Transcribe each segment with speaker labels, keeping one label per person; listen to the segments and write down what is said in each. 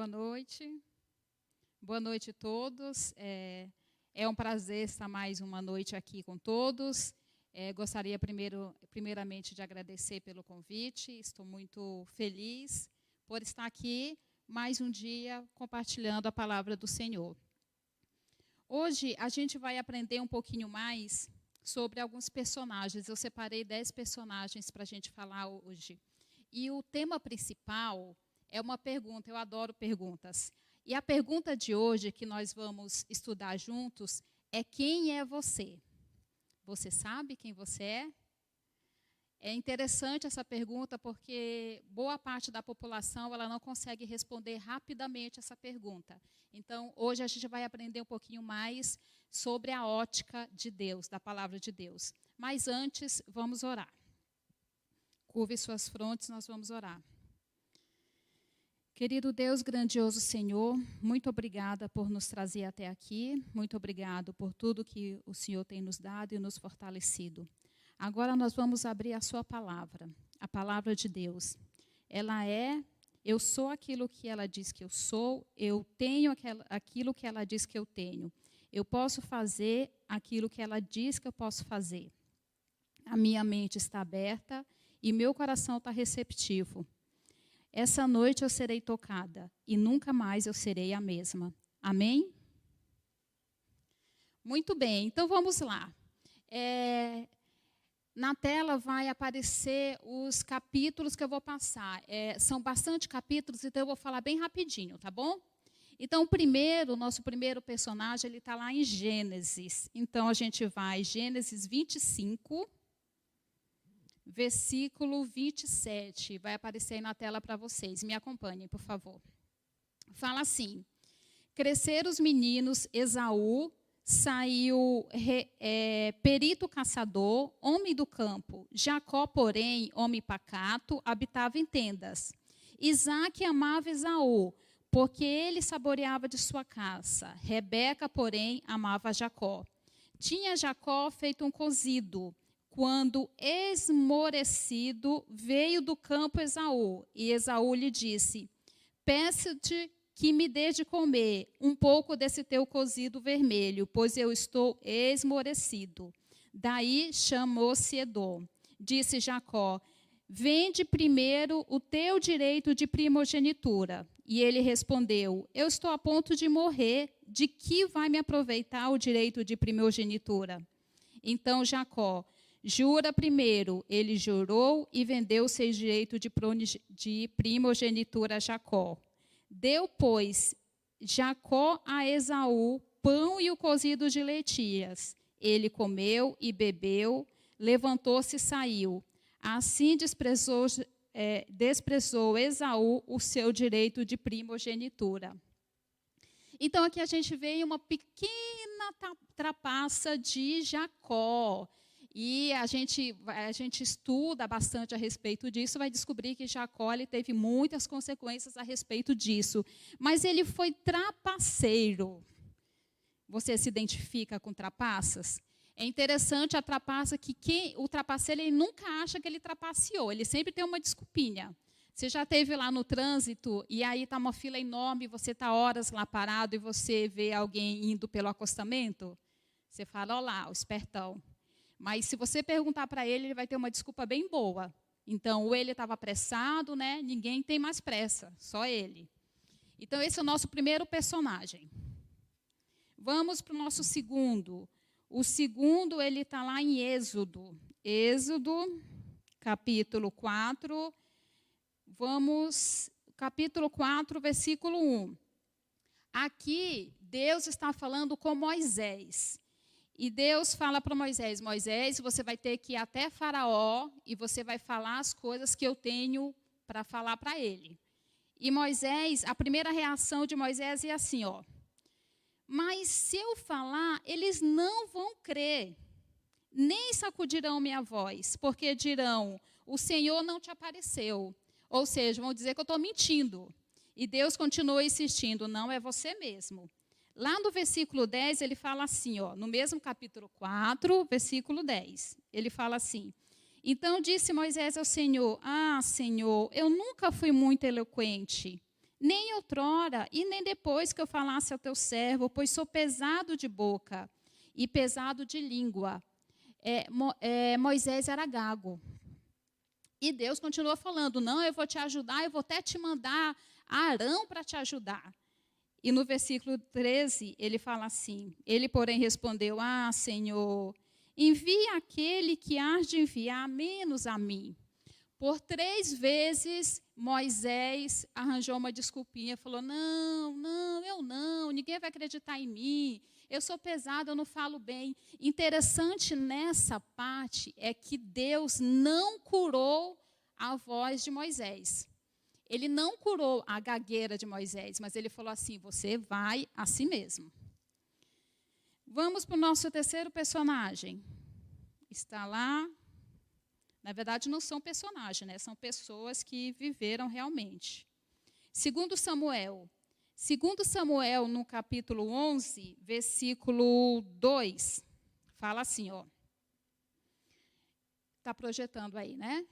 Speaker 1: Boa noite. Boa noite a todos. É um prazer estar mais uma noite aqui com todos. Gostaria primeiramente de agradecer pelo convite. Estou muito feliz por estar aqui mais um dia compartilhando a palavra do Senhor. Hoje a gente vai aprender um pouquinho mais sobre alguns personagens. Eu separei 10 personagens para a gente falar hoje. E o tema principal é uma pergunta. Eu adoro perguntas. E a pergunta de hoje que nós vamos estudar juntos é: quem é você? Você sabe quem você é? É interessante essa pergunta porque boa parte da população ela não consegue responder rapidamente essa pergunta. Então, hoje a gente vai aprender um pouquinho mais sobre a ótica de Deus, da palavra de Deus. Mas antes, vamos orar. Curve suas frontes, nós vamos orar. Querido Deus, grandioso Senhor, muito obrigada por nos trazer até aqui. Muito obrigado por tudo que o Senhor tem nos dado e nos fortalecido. Agora nós vamos abrir a sua palavra, a palavra de Deus. Ela é, eu sou aquilo que ela diz que eu sou, eu tenho aquilo que ela diz que eu tenho. Eu posso fazer aquilo que ela diz que eu posso fazer. A minha mente está aberta e meu coração está receptivo. Essa noite eu serei tocada e nunca mais eu serei a mesma. Amém? Muito bem, então vamos lá. Na tela vai aparecer os capítulos que eu vou passar. São bastante capítulos, então eu vou falar bem rapidinho, tá bom? Então, nosso primeiro personagem, ele está lá em Gênesis. Então, a gente vai, Gênesis 25, versículo 27. Vai aparecer aí na tela para vocês. Me acompanhem, por favor. Fala assim: cresceram os meninos, Esaú saiu perito caçador, homem do campo. Jacó, porém, homem pacato, habitava em tendas. Isaque amava Esaú, porque ele saboreava de sua caça. Rebeca, porém, amava Jacó. Tinha Jacó feito um cozido, quando, esmorecido, veio do campo Esaú. E Esaú lhe disse: peço-te que me dê de comer um pouco desse teu cozido vermelho, pois eu estou esmorecido. Daí chamou-se Edom. Disse Jacó: vende primeiro o teu direito de primogenitura. E ele respondeu: eu estou a ponto de morrer, de que vai me aproveitar o direito de primogenitura? Então Jacó: jura primeiro. Ele jurou e vendeu seu direito de primogenitura a Jacó. Deu, pois, Jacó a Esaú pão e o cozido de lentilhas. Ele comeu e bebeu, levantou-se e saiu. Assim desprezou Esaú o seu direito de primogenitura. Então, aqui a gente vê uma pequena trapaça de Jacó. E a gente estuda bastante a respeito disso, vai descobrir que Jacó ele teve muitas consequências a respeito disso. Mas ele foi trapaceiro. Você se identifica com trapaças? É interessante a trapaça que o trapaceiro ele nunca acha que ele trapaceou, ele sempre tem uma desculpinha. Você já esteve lá no trânsito e aí está uma fila enorme, você está horas lá parado e você vê alguém indo pelo acostamento? Você fala: olha lá, o espertão. Mas se você perguntar para ele, ele vai ter uma desculpa bem boa. Então, ou ele estava apressado, né? Ninguém tem mais pressa, só ele. Então, esse é o nosso primeiro personagem. Vamos para o nosso segundo. O segundo, ele está lá em Êxodo. Êxodo, capítulo 4. Capítulo 4, versículo 1. Aqui, Deus está falando com Moisés. E Deus fala para Moisés: Moisés, você vai ter que ir até Faraó e você vai falar as coisas que eu tenho para falar para ele. E Moisés, a primeira reação de Moisés é assim: mas se eu falar, eles não vão crer, nem sacudirão minha voz, porque dirão: o Senhor não te apareceu. Ou seja, vão dizer que eu estou mentindo. E Deus continua insistindo: não, é você mesmo. Lá no versículo 10, ele fala assim, no mesmo capítulo 4, versículo 10. Ele fala assim: então disse Moisés ao Senhor: ah, Senhor, eu nunca fui muito eloquente, nem outrora, e nem depois que eu falasse ao teu servo, pois sou pesado de boca e pesado de língua. Moisés era gago. E Deus continua falando, não, eu vou te ajudar, eu vou até te mandar Arão para te ajudar. E no versículo 13, ele fala assim, ele, porém, respondeu, Senhor, envia aquele que hás de enviar menos a mim. Por 3 vezes, Moisés arranjou uma desculpinha, falou, não, eu não, ninguém vai acreditar em mim, eu sou pesado, eu não falo bem. Interessante nessa parte é que Deus não curou a voz de Moisés. Ele não curou a gagueira de Moisés, mas ele falou assim, você vai a si mesmo. Vamos para o nosso terceiro personagem. Está lá. Na verdade, não são personagens, né? São pessoas que viveram realmente. Segundo Samuel, no capítulo 11, versículo 2, fala assim, ó. Está projetando aí, né?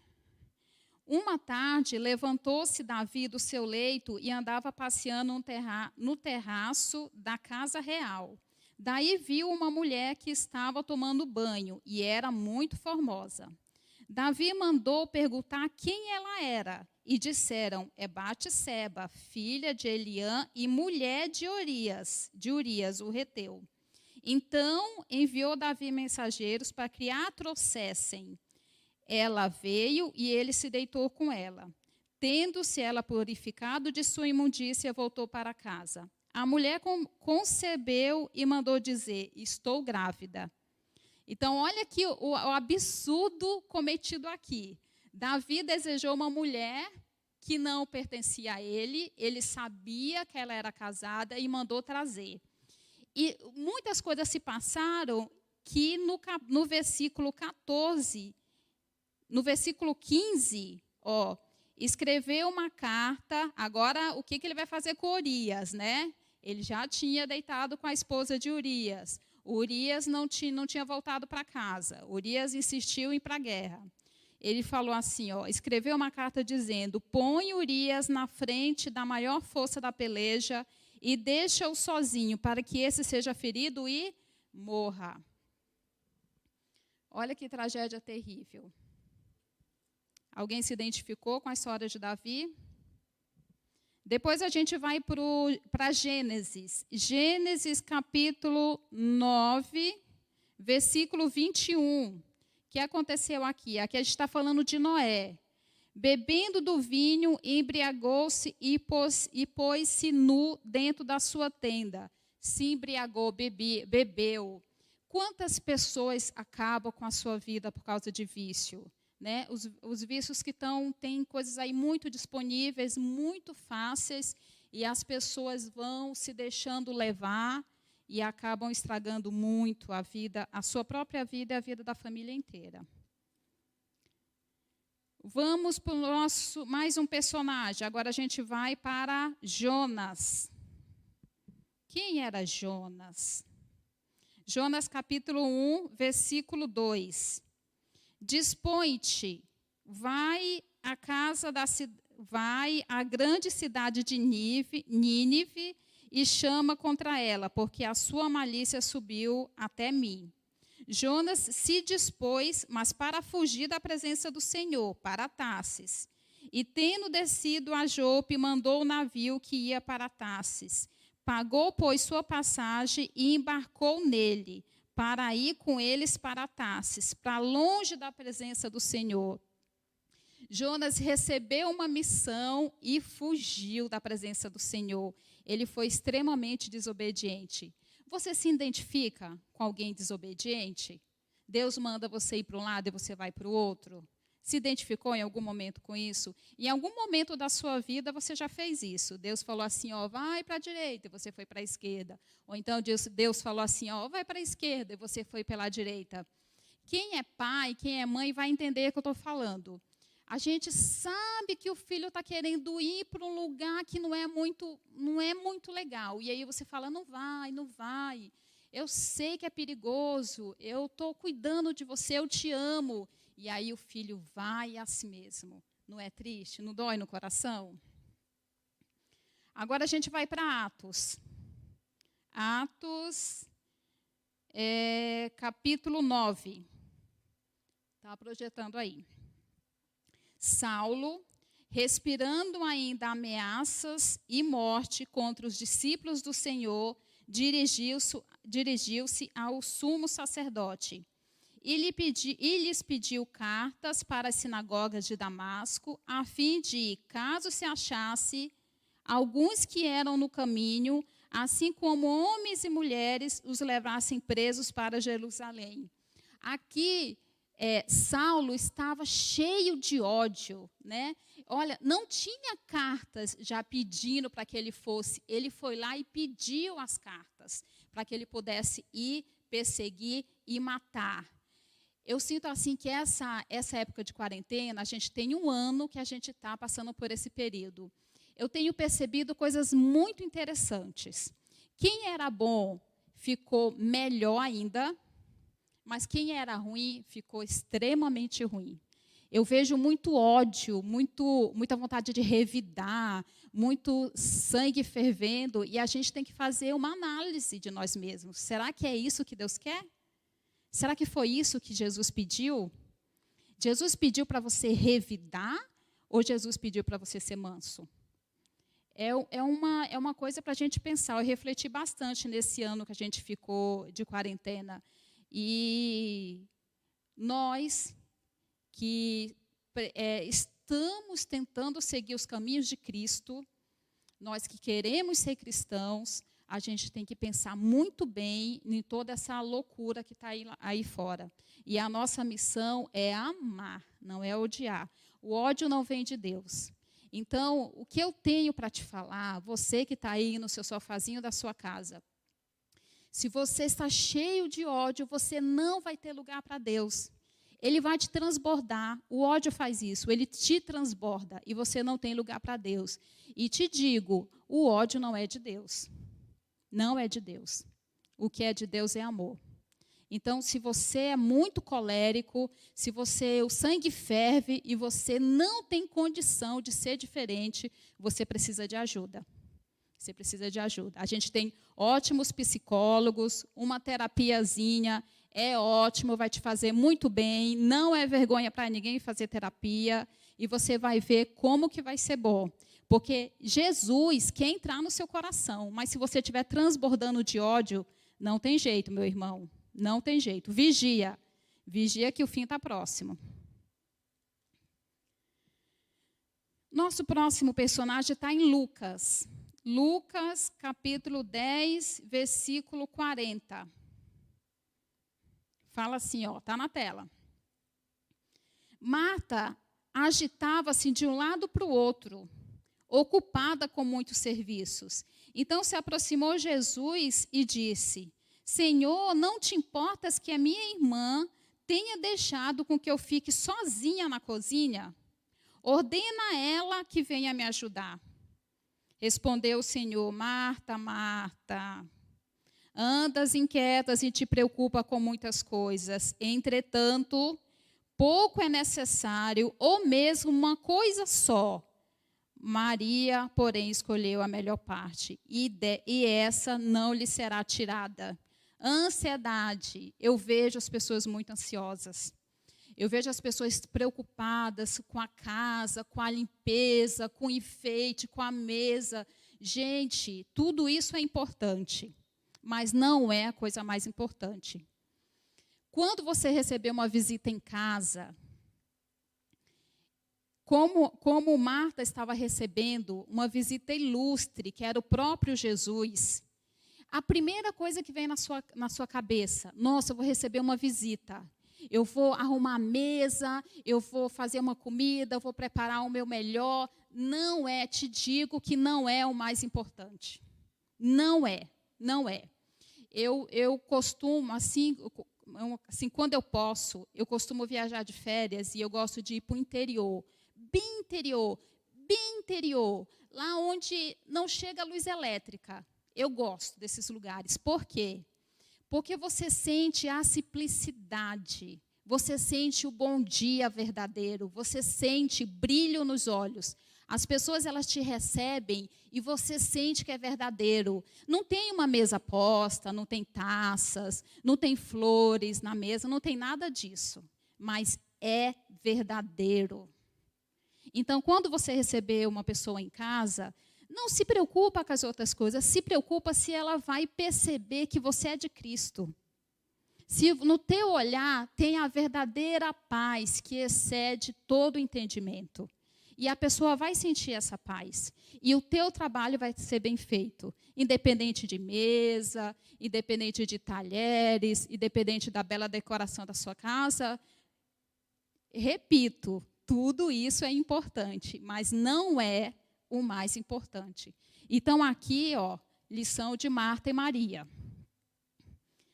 Speaker 1: Uma tarde, levantou-se Davi do seu leito e andava passeando no terraço da casa real. Daí viu uma mulher que estava tomando banho e era muito formosa. Davi mandou perguntar quem ela era, e disseram, é Batseba, filha de Eliã e mulher de Urias, o heteu. Então enviou Davi mensageiros para que a trouxessem. Ela veio e ele se deitou com ela. Tendo-se ela purificado de sua imundícia, voltou para casa. A mulher concebeu e mandou dizer, estou grávida. Então, olha aqui o absurdo cometido aqui. Davi desejou uma mulher que não pertencia a ele, ele sabia que ela era casada e mandou trazer. E muitas coisas se passaram que no versículo 14, no versículo 15, escreveu uma carta. Agora, o que ele vai fazer com Urias, né? Ele já tinha deitado com a esposa de Urias. Urias não tinha voltado para casa. Urias insistiu em ir para a guerra. Ele falou assim, escreveu uma carta dizendo, põe Urias na frente da maior força da peleja e deixa-o sozinho para que esse seja ferido e morra. Olha que tragédia terrível. Alguém se identificou com a história de Davi? Depois a gente vai para Gênesis. Gênesis capítulo 9, versículo 21. O que aconteceu aqui? Aqui a gente está falando de Noé. Bebendo do vinho, embriagou-se e pôs-se nu dentro da sua tenda. Se embriagou, bebeu. Quantas pessoas acabam com a sua vida por causa de vício? Né? Os vícios que tem coisas aí muito disponíveis, muito fáceis, e as pessoas vão se deixando levar e acabam estragando muito a vida, a sua própria vida e a vida da família inteira. Vamos para o nosso mais um personagem. Agora a gente vai para Jonas. Quem era Jonas? Jonas capítulo 1, versículo 2. Dispõe-te, vai à grande cidade de Nínive e chama contra ela, porque a sua malícia subiu até mim. Jonas se dispôs, mas para fugir da presença do Senhor, para Tarsis. E tendo descido a Jope, mandou o navio que ia para Tarsis. Pagou, pois, sua passagem e embarcou nele, para ir com eles para Tarsis, para longe da presença do Senhor. Jonas recebeu uma missão e fugiu da presença do Senhor. Ele foi extremamente desobediente. Você se identifica com alguém desobediente? Deus manda você ir para um lado e você vai para o outro? Se identificou em algum momento com isso? Em algum momento da sua vida você já fez isso. Deus falou assim, vai para a direita e você foi para a esquerda. Ou então Deus falou assim, vai para a esquerda e você foi pela direita. Quem é pai, quem é mãe vai entender o que eu estou falando. A gente sabe que o filho está querendo ir para um lugar que não é muito legal. E aí você fala, não vai. Eu sei que é perigoso, eu estou cuidando de você, eu te amo. E aí o filho vai a si mesmo. Não é triste? Não dói no coração? Agora a gente vai para Atos. Atos, capítulo 9. Está projetando aí. Saulo, respirando ainda ameaças e morte contra os discípulos do Senhor, dirigiu-se ao sumo sacerdote e lhes pediu cartas para as sinagogas de Damasco, a fim de, caso se achasse alguns que eram no caminho, assim como homens e mulheres, os levassem presos para Jerusalém. Aqui, Saulo estava cheio de ódio, né? Olha, não tinha cartas já pedindo para que ele fosse. Ele foi lá e pediu as cartas para que ele pudesse ir perseguir e matar. Eu sinto assim que essa época de quarentena, a gente tem 1 ano que a gente está passando por esse período. Eu tenho percebido coisas muito interessantes. Quem era bom ficou melhor ainda, mas quem era ruim ficou extremamente ruim. Eu vejo muito ódio, muita vontade de revidar, muito sangue fervendo, e a gente tem que fazer uma análise de nós mesmos. Será que é isso que Deus quer? Será que foi isso que Jesus pediu? Jesus pediu para você revidar ou Jesus pediu para você ser manso? É uma coisa para a gente pensar. Eu refleti bastante nesse ano que a gente ficou de quarentena. E nós que estamos tentando seguir os caminhos de Cristo, nós que queremos ser cristãos, a gente tem que pensar muito bem em toda essa loucura que está aí fora. E a nossa missão é amar, não é odiar. O ódio não vem de Deus. Então, o que eu tenho para te falar, você que está aí no seu sofazinho da sua casa, se você está cheio de ódio, você não vai ter lugar para Deus. Ele vai te transbordar. O ódio faz isso, ele te transborda e você não tem lugar para Deus. E te digo, o ódio não é de Deus. Não é de Deus. O que é de Deus é amor. Então, se você é muito colérico, se o sangue ferve e você não tem condição de ser diferente, você precisa de ajuda. Você precisa de ajuda. A gente tem ótimos psicólogos, uma terapiazinha é ótimo, vai te fazer muito bem, não é vergonha para ninguém fazer terapia, e você vai ver como que vai ser bom. Porque Jesus quer entrar no seu coração, mas se você estiver transbordando de ódio, não tem jeito, meu irmão, não tem jeito. Vigia, vigia que o fim está próximo. Nosso próximo personagem está em Lucas. Lucas, capítulo 10, versículo 40. Fala assim, está na tela. Marta agitava-se de um lado para o outro, ocupada com muitos serviços. Então se aproximou Jesus e disse: Senhor, não te importas que a minha irmã tenha deixado com que eu fique sozinha na cozinha? Ordena a ela que venha me ajudar. Respondeu o Senhor: Marta, Marta, andas inquietas e te preocupa com muitas coisas. Entretanto, pouco é necessário, ou mesmo uma coisa só. Maria, porém, escolheu a melhor parte, e essa não lhe será tirada. Ansiedade. Eu vejo as pessoas muito ansiosas. Eu vejo as pessoas preocupadas com a casa, com a limpeza, com o enfeite, com a mesa. Gente, tudo isso é importante, mas não é a coisa mais importante. Quando você receber uma visita em casa, como Marta estava recebendo uma visita ilustre, que era o próprio Jesus, a primeira coisa que vem na sua cabeça: nossa, eu vou receber uma visita. Eu vou arrumar a mesa, eu vou fazer uma comida, eu vou preparar o meu melhor. Não é, te digo que não é o mais importante. Não é, não é. Eu costumo, assim, quando eu posso, eu costumo viajar de férias e eu gosto de ir para o interior. Bem interior, lá onde não chega a luz elétrica. Eu gosto desses lugares. Por quê? Porque você sente a simplicidade, você sente o bom dia verdadeiro, você sente brilho nos olhos. As pessoas, elas te recebem e você sente que é verdadeiro. Não tem uma mesa posta, não tem taças, não tem flores na mesa, não tem nada disso. Mas é verdadeiro. Então, quando você receber uma pessoa em casa, não se preocupa com as outras coisas, se preocupa se ela vai perceber que você é de Cristo. Se no teu olhar tem a verdadeira paz que excede todo o entendimento. E a pessoa vai sentir essa paz. E o teu trabalho vai ser bem feito. Independente de mesa, independente de talheres, independente da bela decoração da sua casa. Repito, tudo isso é importante, mas não é o mais importante. Então, aqui, ó, lição de Marta e Maria.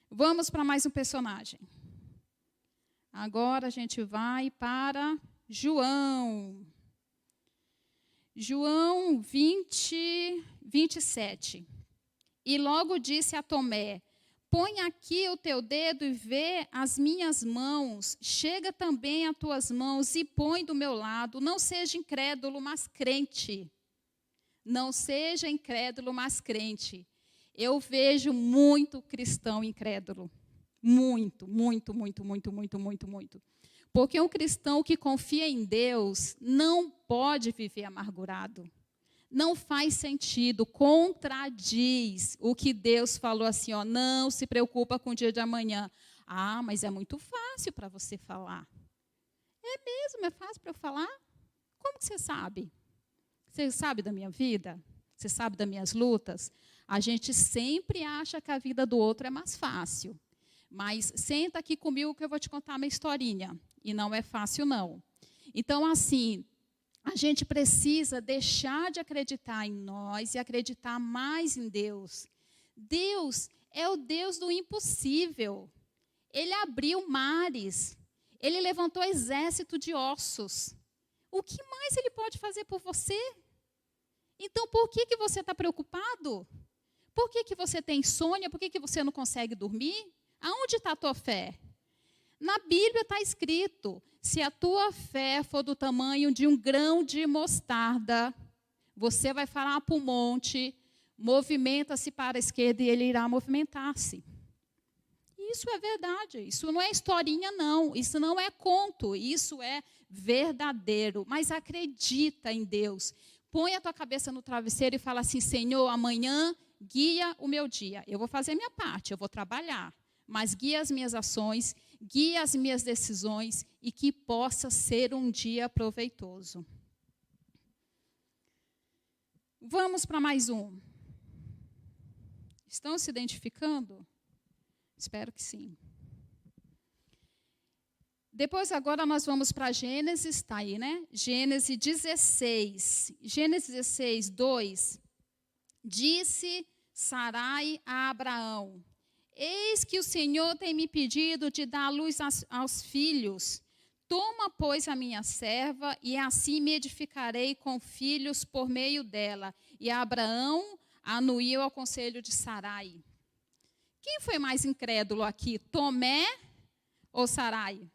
Speaker 1: Vamos para mais um personagem. Agora a gente vai para João. João 20, 27. E logo disse a Tomé: põe aqui o teu dedo e vê as minhas mãos. Chega também as tuas mãos e põe do meu lado. Não seja incrédulo, mas crente. Não seja incrédulo, mas crente. Eu vejo muito cristão incrédulo. Muito, muito, muito, muito, muito, muito, muito. Porque um cristão que confia em Deus não pode viver amargurado. Não faz sentido, contradiz o que Deus falou assim, ó, não se preocupa com o dia de amanhã. Ah, mas é muito fácil para você falar. É mesmo, é fácil para eu falar? Como que você sabe? Você sabe da minha vida? Você sabe das minhas lutas? A gente sempre acha que a vida do outro é mais fácil. Mas senta aqui comigo que eu vou te contar uma historinha. E não é fácil, não. Então, assim, a gente precisa deixar de acreditar em nós e acreditar mais em Deus. Deus é o Deus do impossível. Ele abriu mares. Ele levantou exército de ossos. O que mais Ele pode fazer por você? Então, por que você está preocupado? Por que você tem insônia? Por que você não consegue dormir? Aonde está a tua fé? Na Bíblia está escrito, se a tua fé for do tamanho de um grão de mostarda, você vai falar para o monte, movimenta-se para a esquerda e ele irá movimentar-se. Isso é verdade, isso não é historinha não, isso não é conto, isso é verdadeiro. Mas acredita em Deus, põe a tua cabeça no travesseiro e fala assim, Senhor, amanhã guia o meu dia. Eu vou fazer a minha parte, eu vou trabalhar, mas guia as minhas ações, guia as minhas decisões e que possa ser um dia proveitoso. Vamos para mais um. Estão se identificando? Espero que sim. Depois, agora, nós vamos para Gênesis, está aí, né? Gênesis 16. Gênesis 16, 2. Disse Sarai a Abraão: eis que o Senhor tem me pedido de dar luz aos filhos. Toma, pois, a minha serva, e assim me edificarei com filhos por meio dela. E Abraão anuiu ao conselho de Sarai. Quem foi mais incrédulo aqui, Tomé ou Sarai?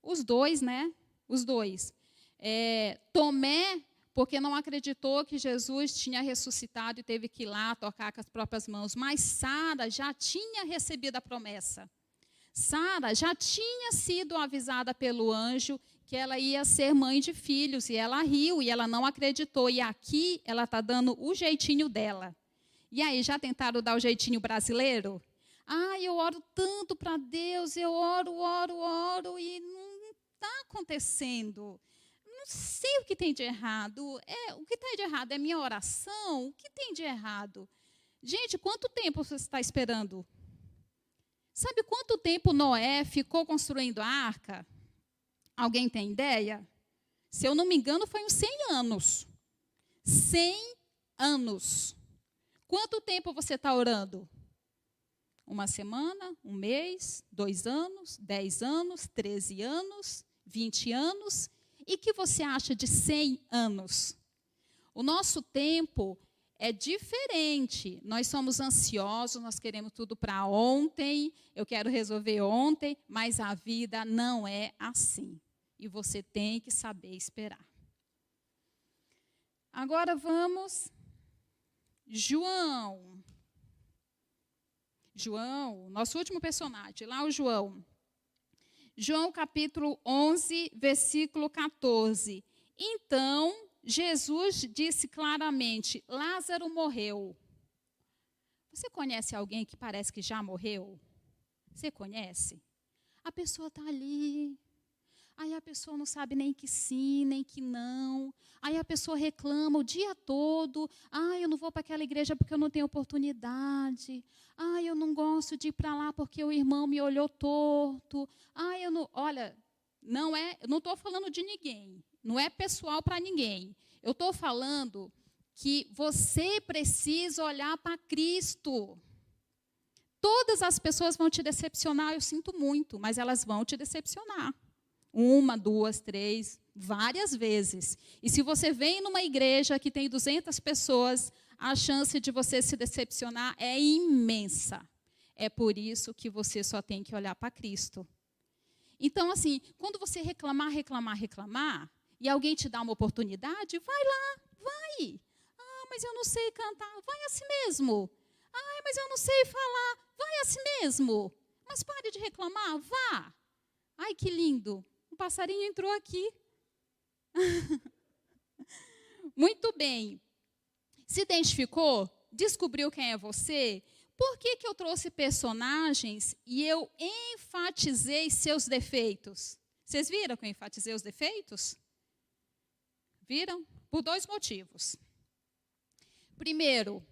Speaker 1: Os dois, né? Os dois. Tomé, porque não acreditou que Jesus tinha ressuscitado e teve que ir lá tocar com as próprias mãos. Mas Sara já tinha recebido a promessa. Sara já tinha sido avisada pelo anjo que ela ia ser mãe de filhos. E ela riu e ela não acreditou. E aqui ela está dando o jeitinho dela. E aí, já tentaram dar o jeitinho brasileiro? Ah, eu oro tanto para Deus, eu oro e não está acontecendo. Não sei o que tem de errado. O que tem de errado é minha oração? O que tem de errado? Gente, quanto tempo você está esperando? Sabe quanto tempo Noé ficou construindo a arca? Alguém tem ideia? Se eu não me engano, foi uns 100 anos. 100 anos. Quanto tempo você está orando? Uma semana, um mês, 2 anos, 10 anos, 13 anos, 20 anos. E o que você acha de 100 anos? O nosso tempo é diferente. Nós somos ansiosos, nós queremos tudo para ontem, eu quero resolver ontem, mas a vida não é assim. E você tem que saber esperar. Agora vamos, João, nosso último personagem, lá o João. João capítulo 11, versículo 14. Então, Jesus disse claramente, Lázaro morreu. Você conhece alguém que parece que já morreu? Você conhece? A pessoa está ali, aí a pessoa não sabe nem que sim, nem que não. Aí a pessoa reclama o dia todo. Eu não vou para aquela igreja porque eu não tenho oportunidade. Eu não gosto de ir para lá porque o irmão me olhou torto. Eu não... Olha, eu não estou falando de ninguém. Não é pessoal para ninguém. Eu estou falando que você precisa olhar para Cristo. Todas as pessoas vão te decepcionar, eu sinto muito, mas elas vão te decepcionar. 1, 2, 3, várias vezes. E se você vem numa igreja que tem 200 pessoas, a chance de você se decepcionar é imensa. É por isso que você só tem que olhar para Cristo. Então, assim, quando você reclamar, e alguém te dá uma oportunidade, vai lá, vai. Mas eu não sei cantar, vai assim mesmo. Mas eu não sei falar, vai assim mesmo. Mas pare de reclamar, vá. Ai, que lindo. Um passarinho entrou aqui. Muito bem. Se identificou? Descobriu quem é você? Por que eu trouxe personagens e eu enfatizei seus defeitos? Vocês viram que eu enfatizei os defeitos? Viram? Por 2 motivos. Primeiro,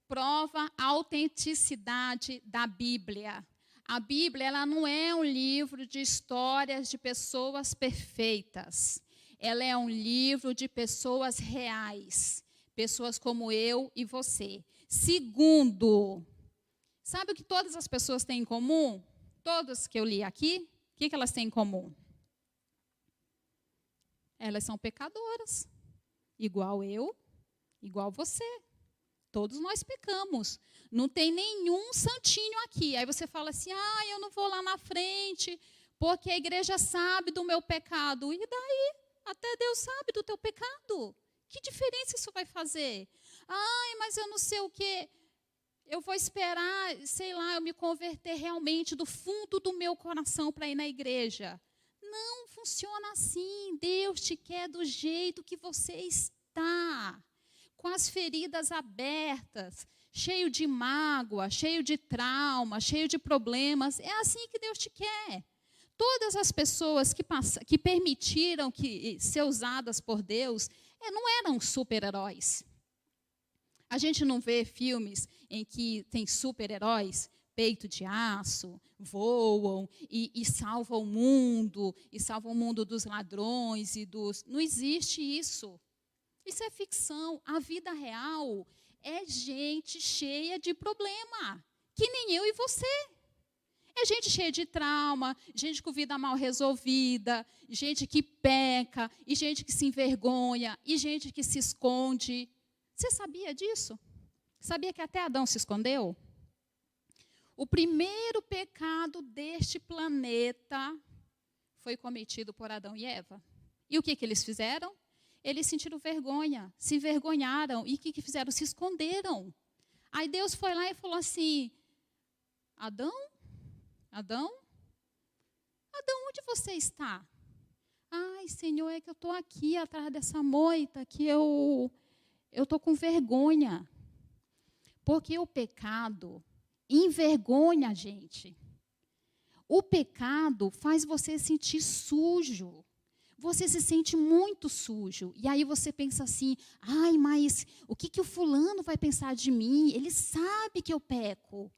Speaker 1: prova a autenticidade da Bíblia. A Bíblia, ela não é um livro de histórias de pessoas perfeitas. Ela é um livro de pessoas reais. Pessoas como eu e você. Segundo, sabe o que todas as pessoas têm em comum? Todas que eu li aqui, o que elas têm em comum? Elas são pecadoras. Igual eu, igual você. Todos nós pecamos. Não tem nenhum santinho aqui. Aí você fala assim, eu não vou lá na frente, porque a igreja sabe do meu pecado. E daí? Até Deus sabe do teu pecado. Que diferença isso vai fazer? Mas eu não sei o quê. Eu vou esperar, sei lá, eu me converter realmente do fundo do meu coração para ir na igreja. Não funciona assim. Deus te quer do jeito que você está. Com as feridas abertas, cheio de mágoa, cheio de trauma, cheio de problemas. É assim que Deus te quer. Todas as pessoas que permitiram ser usadas por Deus, não eram super-heróis. A gente não vê filmes em que tem super-heróis, peito de aço, voam e salvam o mundo dos ladrões e dos... Não existe isso. Isso é ficção. A vida real é gente cheia de problema, que nem eu e você. É gente cheia de trauma, gente com vida mal resolvida, gente que peca, e gente que se envergonha, e gente que se esconde. Você sabia disso? Sabia que até Adão se escondeu? O primeiro pecado deste planeta foi cometido por Adão e Eva. E o que eles fizeram? Eles sentiram vergonha, se envergonharam. E o que fizeram? Se esconderam. Aí Deus foi lá e falou assim, Adão, onde você está? Ai, Senhor, é que eu estou aqui atrás dessa moita, que eu estou com vergonha. Porque o pecado envergonha a gente. O pecado faz você sentir sujo. Você se sente muito sujo. E aí você pensa assim, mas o que o fulano vai pensar de mim? Ele sabe que eu peco.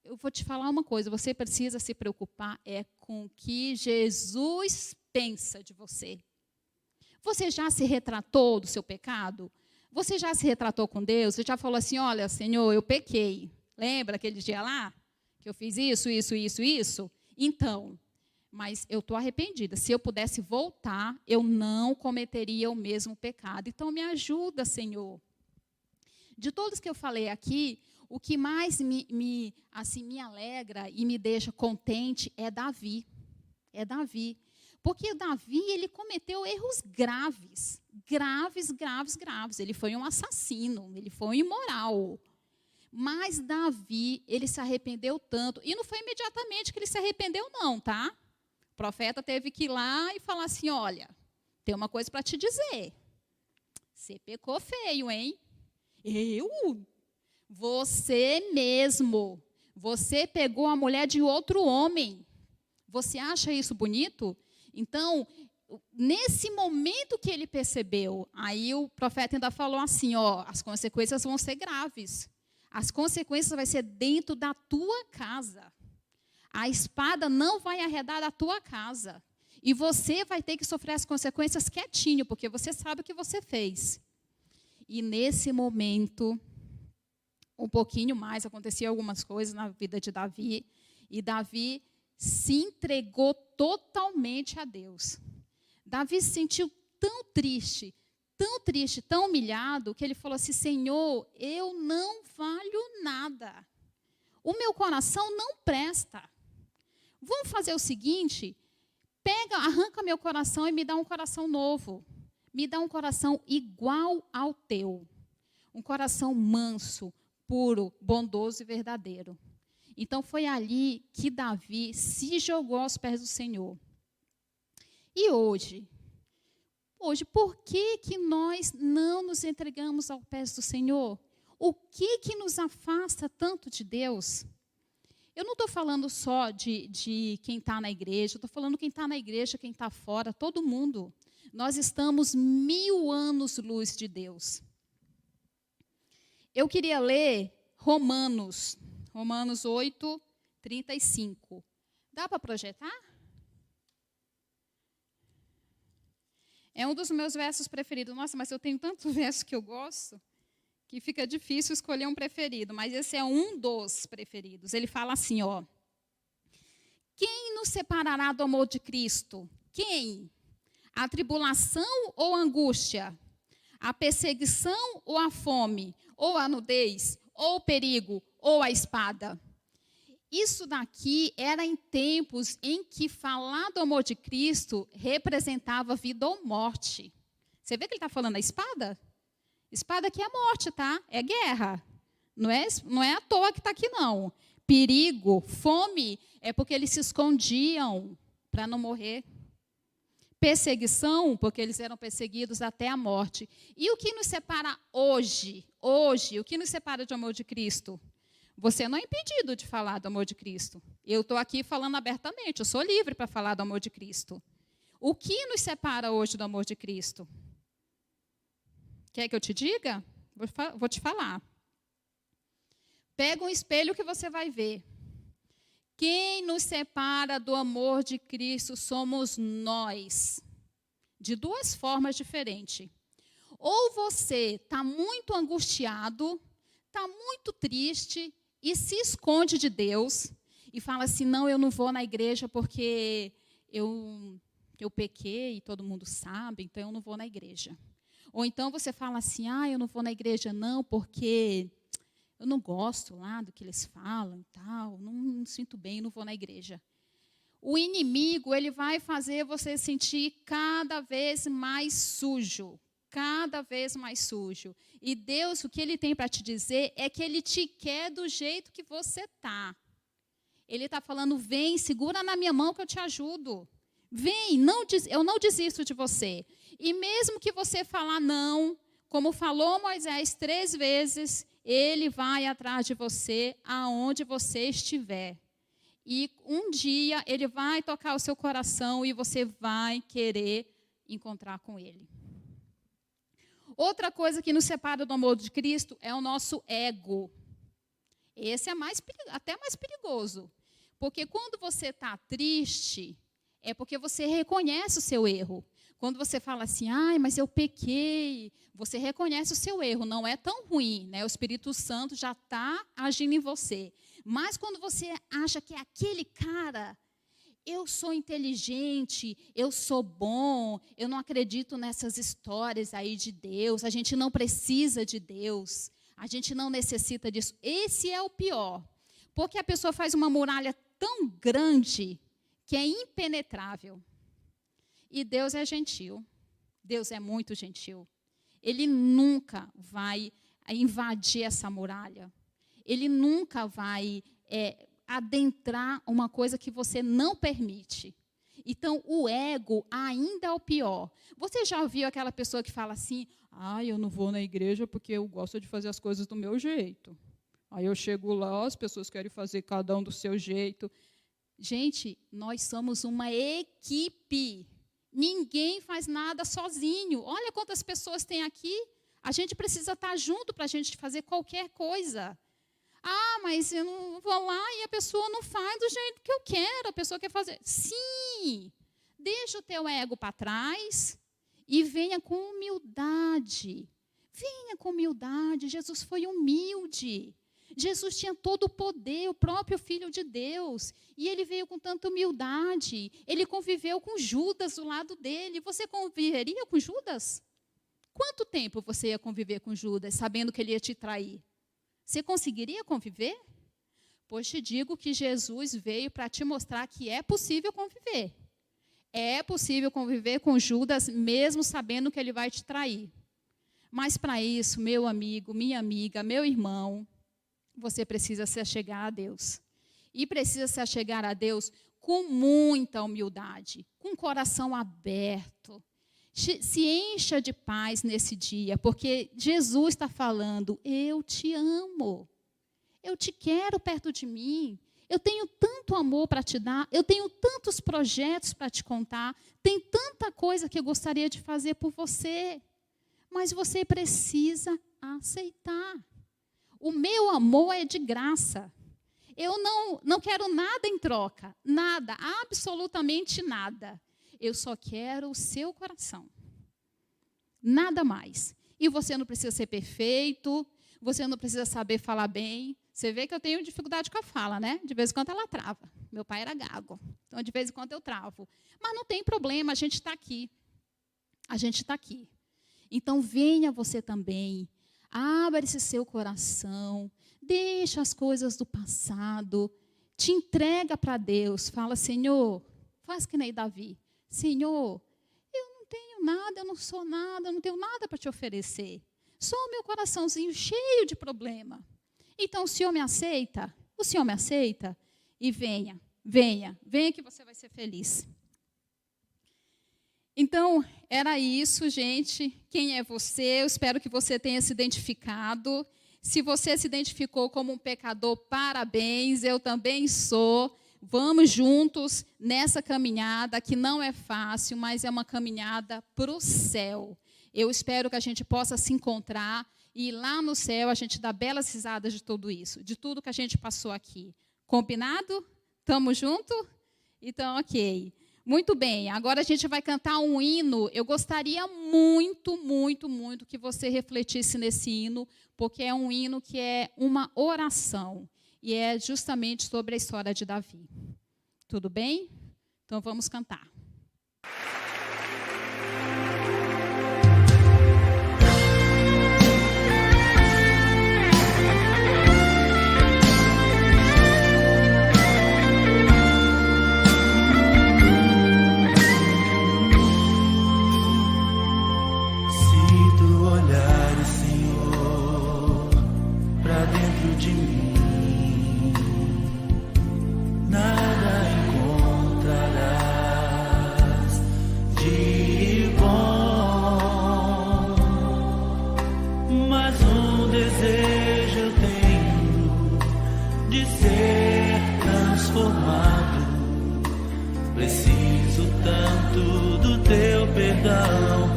Speaker 1: Eu vou te falar uma coisa, você precisa se preocupar com o que Jesus pensa de você. Você já se retratou do seu pecado? Você já se retratou com Deus? Você já falou assim, olha, Senhor, eu pequei. Lembra aquele dia lá? Que eu fiz isso? Então, mas eu estou arrependida. Se eu pudesse voltar, eu não cometeria o mesmo pecado. Então, me ajuda, Senhor. De todos que eu falei aqui, o que mais me alegra e me deixa contente é Davi. É Davi. Porque Davi, ele cometeu erros graves. Graves, graves, graves. Ele foi um assassino, ele foi um imoral. Mas Davi, ele se arrependeu tanto. E não foi imediatamente que ele se arrependeu, não, tá? O profeta teve que ir lá e falar assim, olha, tem uma coisa para te dizer. Você pecou feio, hein? Eu? Você mesmo. Você pegou a mulher de outro homem. Você acha isso bonito? Então, nesse momento que ele percebeu, aí o profeta ainda falou assim, ó, as consequências vão ser graves. As consequências vão ser dentro da tua casa. A espada não vai arredar da tua casa. E você vai ter que sofrer as consequências quietinho, porque você sabe o que você fez. E nesse momento, um pouquinho mais, aconteciam algumas coisas na vida de Davi. E Davi se entregou totalmente a Deus. Davi se sentiu tão triste, tão humilhado, que ele falou assim, Senhor, eu não valho nada. O meu coração não presta. Vamos fazer o seguinte, arranca meu coração e me dá um coração novo. Me dá um coração igual ao teu. Um coração manso, puro, bondoso e verdadeiro. Então, foi ali que Davi se jogou aos pés do Senhor. E hoje, por que nós não nos entregamos aos pés do Senhor? O que nos afasta tanto de Deus? Eu não estou falando só de quem está na igreja, estou falando quem está na igreja, quem está fora, todo mundo. Nós estamos 1000 anos-luz de Deus. Eu queria ler Romanos 8, 35. Dá para projetar? É um dos meus versos preferidos. Nossa, mas eu tenho tantos versos que eu gosto, que fica difícil escolher um preferido, mas esse é um dos preferidos. Ele fala assim, ó. Quem nos separará do amor de Cristo? Quem? A tribulação ou a angústia? A perseguição ou a fome? Ou a nudez? Ou o perigo? Ou a espada? Isso daqui era em tempos em que falar do amor de Cristo representava vida ou morte. Você vê que ele está falando da espada? Espada aqui é morte, tá? É guerra. Não é à toa que está aqui, não. Perigo, fome, é porque eles se escondiam para não morrer. Perseguição, porque eles eram perseguidos até a morte. E o que nos separa hoje, o que nos separa do amor de Cristo? Você não é impedido de falar do amor de Cristo. Eu estou aqui falando abertamente, eu sou livre para falar do amor de Cristo. O que nos separa hoje do amor de Cristo? Quer que eu te diga? Vou te falar. Pega um espelho que você vai ver. Quem nos separa do amor de Cristo somos nós. De duas formas diferentes. Ou você está muito angustiado, está muito triste e se esconde de Deus e fala assim, não, eu não vou na igreja porque eu pequei e todo mundo sabe, então eu não vou na igreja. Ou então você fala assim, eu não vou na igreja não porque eu não gosto lá do que eles falam e tal, não me sinto bem, não vou na igreja. O inimigo, ele vai fazer você sentir cada vez mais sujo. Cada vez mais sujo. E Deus, o que Ele tem para te dizer é que Ele te quer do jeito que você está. Ele está falando, vem, segura na minha mão que eu te ajudo. Vem, eu não desisto de você. E mesmo que você falar não, como falou Moisés 3 vezes, Ele vai atrás de você aonde você estiver. E um dia Ele vai tocar o seu coração e você vai querer encontrar com Ele. Outra coisa que nos separa do amor de Cristo é o nosso ego. Esse é até mais perigoso. Porque quando você está triste, é porque você reconhece o seu erro. Quando você fala assim, mas eu pequei, você reconhece o seu erro, não é tão ruim, né? O Espírito Santo já está agindo em você. Mas quando você acha que é aquele cara, eu sou inteligente, eu sou bom, eu não acredito nessas histórias aí de Deus, a gente não precisa de Deus, a gente não necessita disso. Esse é o pior, porque a pessoa faz uma muralha tão grande que é impenetrável. E Deus é gentil. Deus é muito gentil. Ele nunca vai invadir essa muralha. Ele nunca vai adentrar uma coisa que você não permite. Então, o ego ainda é o pior. Você já viu aquela pessoa que fala assim, eu não vou na igreja porque eu gosto de fazer as coisas do meu jeito. Aí eu chego lá, as pessoas querem fazer cada um do seu jeito. Gente, nós somos uma equipe. Ninguém faz nada sozinho. Olha quantas pessoas tem aqui. A gente precisa estar junto para a gente fazer qualquer coisa. Mas eu não vou lá e a pessoa não faz do jeito que eu quero. A pessoa quer fazer. Sim, deixa o teu ego para trás e venha com humildade. Venha com humildade. Jesus foi humilde. Jesus tinha todo o poder, o próprio Filho de Deus. E ele veio com tanta humildade. Ele conviveu com Judas do lado dele. Você conviveria com Judas? Quanto tempo você ia conviver com Judas, sabendo que ele ia te trair? Você conseguiria conviver? Pois te digo que Jesus veio para te mostrar que é possível conviver. É possível conviver com Judas, mesmo sabendo que ele vai te trair. Mas para isso, meu amigo, minha amiga, meu irmão, você precisa se achegar a Deus. E precisa se achegar a Deus com muita humildade, com o coração aberto. Se encha de paz nesse dia, porque Jesus está falando, eu te amo, eu te quero perto de mim, eu tenho tanto amor para te dar, eu tenho tantos projetos para te contar, tem tanta coisa que eu gostaria de fazer por você, mas você precisa aceitar. O meu amor é de graça, eu não quero nada em troca, nada, absolutamente nada. Eu só quero o seu coração. Nada mais. E você não precisa ser perfeito, você não precisa saber falar bem. Você vê que eu tenho dificuldade com a fala, né? De vez em quando ela trava. Meu pai era gago, então de vez em quando eu travo. Mas não tem problema, a gente está aqui. A gente está aqui. Então venha você também, abra esse seu coração, deixa as coisas do passado, te entrega para Deus, fala, Senhor, faz que nem Davi. Senhor, eu não tenho nada, eu não sou nada, eu não tenho nada para te oferecer. Só o meu coraçãozinho cheio de problema. Então, o Senhor me aceita? O Senhor me aceita? E venha que você vai ser feliz. Então, era isso, gente. Quem é você? Eu espero que você tenha se identificado. Se você se identificou como um pecador, parabéns, eu também sou. Vamos juntos nessa caminhada que não é fácil, mas é uma caminhada para o céu. Eu espero que a gente possa se encontrar e lá no céu a gente dá belas risadas de tudo isso, de tudo que a gente passou aqui. Combinado? Estamos juntos? Então, ok. Muito bem, agora a gente vai cantar um hino. Eu gostaria muito, muito, muito que você refletisse nesse hino, porque é um hino que é uma oração. E é justamente sobre a história de Davi. Tudo bem? Então vamos cantar.
Speaker 2: Se tu olhares, Senhor, para dentro de mim, nada encontrarás de bom, mas um desejo eu tenho de ser transformado. Preciso tanto do teu perdão,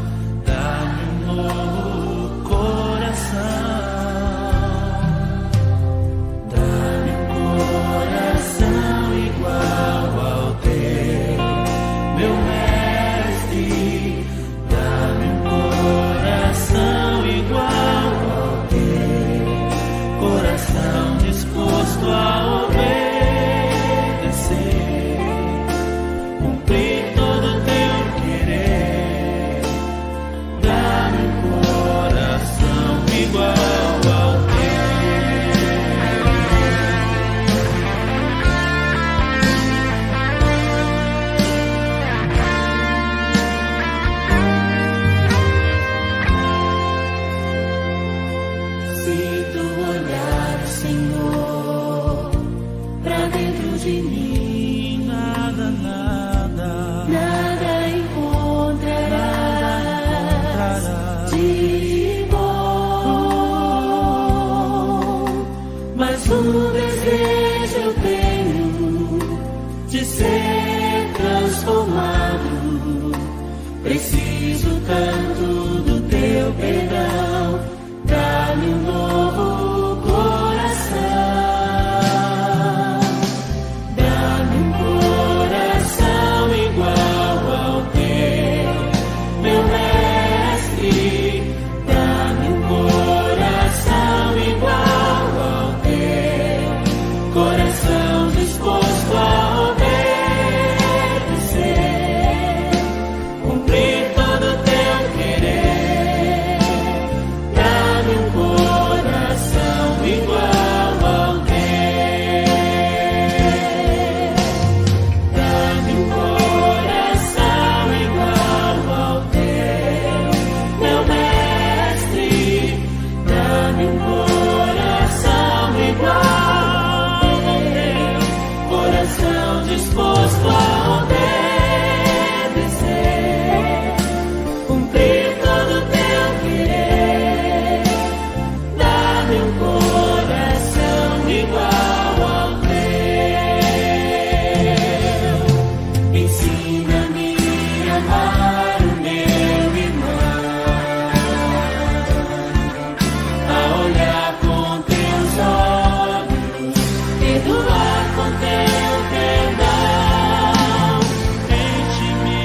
Speaker 2: dá-me um novo coração. Igual ao teu, meu mestre, dá-me um coração igual ao teu, coração disposto a obedecer, cumprir todo o teu querer, dá-me um coração amar o meu irmão, a olhar com teus olhos, perdoar com teu perdão. Enche-me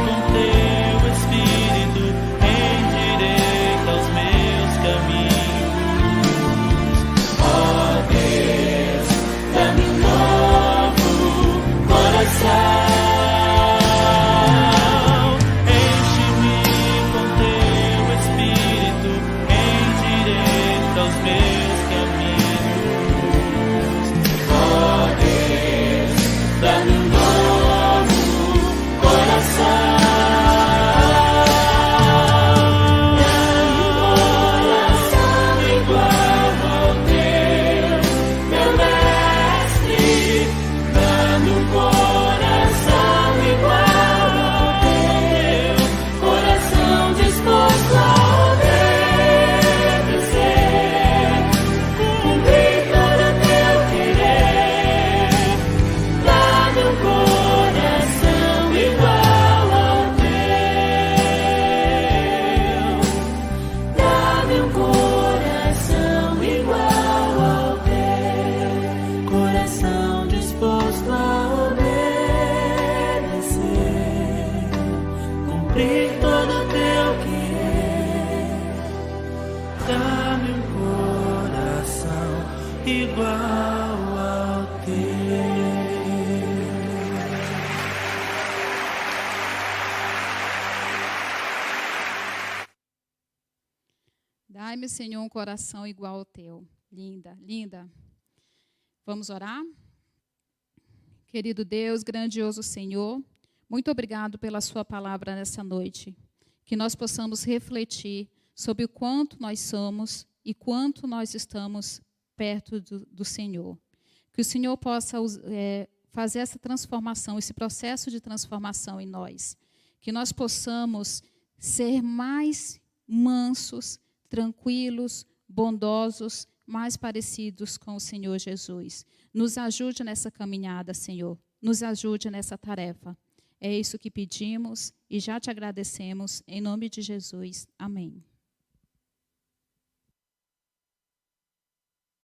Speaker 2: com teu Espírito, endireita os meus caminhos. Ó Deus, dá-me um novo coração. Enche-me com teu Espírito, endireita os meus caminhos. Ó Deus, dá-me um novo coração. Dá-me um coração igual ao teu, meu mestre. Dá-me um coração igual ao teu, coração disposto a obedecer, cumprir todo o teu querer. Dá-me um coração igual ao teu. Dá-me um coração igual ao teu, coração disposto a obedecer, cumprir todo o teu querer. Dá-me um coração igual ao teu.
Speaker 1: Dai-me, Senhor, um coração igual ao teu. Linda, linda. Vamos orar? Querido Deus, grandioso Senhor, muito obrigado pela sua palavra nessa noite. Que nós possamos refletir sobre o quanto nós somos e quanto nós estamos perto do Senhor. Que o Senhor possa fazer essa transformação, esse processo de transformação em nós. Que nós possamos ser mais mansos, tranquilos, bondosos, mais parecidos com o Senhor Jesus. Nos ajude nessa caminhada, Senhor. Nos ajude nessa tarefa. É isso que pedimos e já te agradecemos. Em nome de Jesus. Amém.